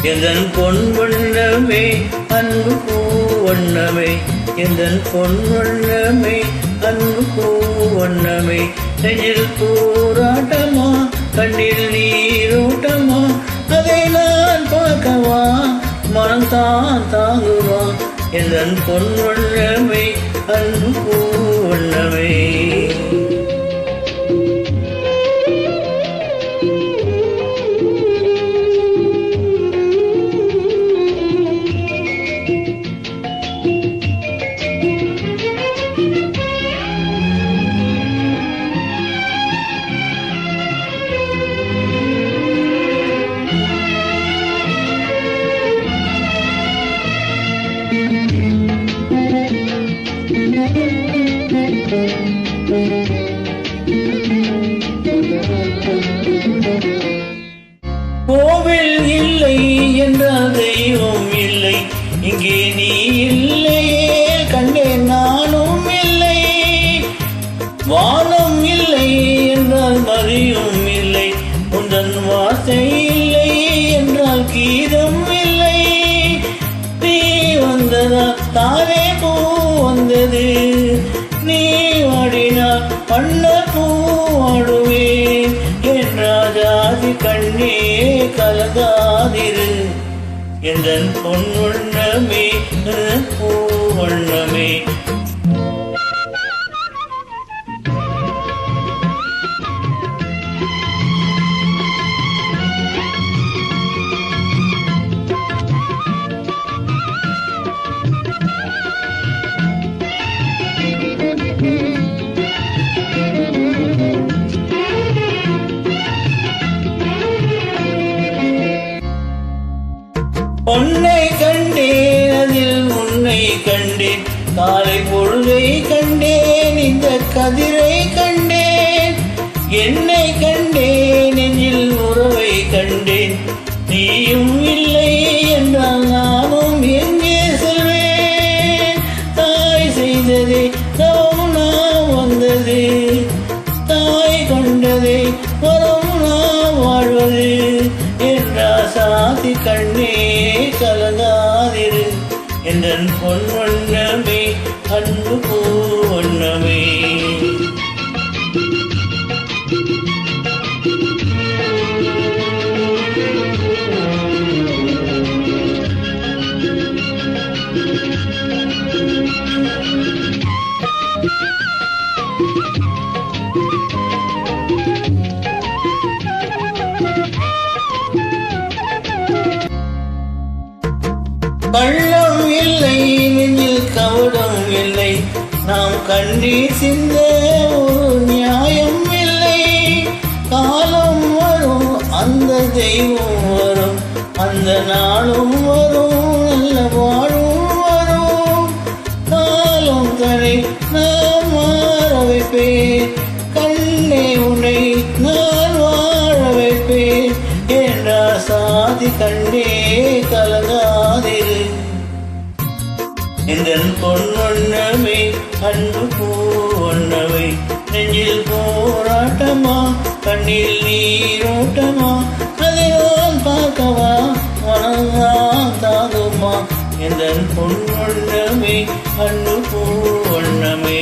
எந்தன் பொன் வண்ணமே அன்பு பூ வண்ணமே, எந்தன் பொன் வண்ணமே அன்பு பூ வண்ணமே. நெஞ்சில் போராட்டமா கண்ணில் நீரோட்டமா, அதை நான் பார்க்கவா மனம் தான் தாங்குவா. எந்தன் பொன் வண்ணமே அன்பு பூ வண்ணமே. கோவில் இல்லை என்றால் தெய்வம் இல்லை, இங்கே நீ இல்லையே கண்டே நானும் இல்லை. வானம் இல்லை என்றால் மதியும் இல்லை, உந்தன் வார்த்தை இல்லை என்றால் கீதம் இல்லை. நீ வந்ததா தானே பூ வந்தது, நீ வாடினால் பண்ண பூ ஆடுவேன். என் ராஜாதி கண்ணே கலங்காதிரு, எந்தன் பொன் வண்ணமே பூ வண்ணமே. பொன்னை கண்டேன் அதில் உன்னை கண்டேன், காலை பொழுதை கண்டேன் இந்த கதிரை கண்டேன். என்னை கண்டேன் நெஞ்சில் உறவை கண்டேன், நீயும் இல்லை என்றால் நானும் எங்கே செல்வேன். தாய் செய்ததே தவம் நான் வந்தது, தாய் கொண்டதை வரம் நான் வாழ்வது. என்றா சாதி கண்ணே கலங்காதிரு, எந்தன் பொன் வண்ணமே அன்பு பூ வண்ணமே. கள்ளம் இல்லை நெஞ்சில் கவடம் இல்லை, நாம் கண்ணீர் சிந்த ஒரு நியாயம் இல்லை. காலம் வரும் அந்த தெய்வம் வரும், அந்த நாளும் வரும் நல்ல வாழும் வரும். காலம் தனை நாம் மாற வைப்பேன், கண்ணே உன்னை நான் வாழ வைப்பேன். என்றா சாதி கண்ணே கலங்காதிரு, எந்தன் பொன் வண்ணமே அன்பு பூ வண்ணமே. நெஞ்சில் போராட்டமா கண்ணில் நீரோட்டமா, அதை நான் பார்க்கவா மனம்தான் தாகுமா. எந்தன் பொன் வண்ணமே அன்பு பூ வண்ணமே.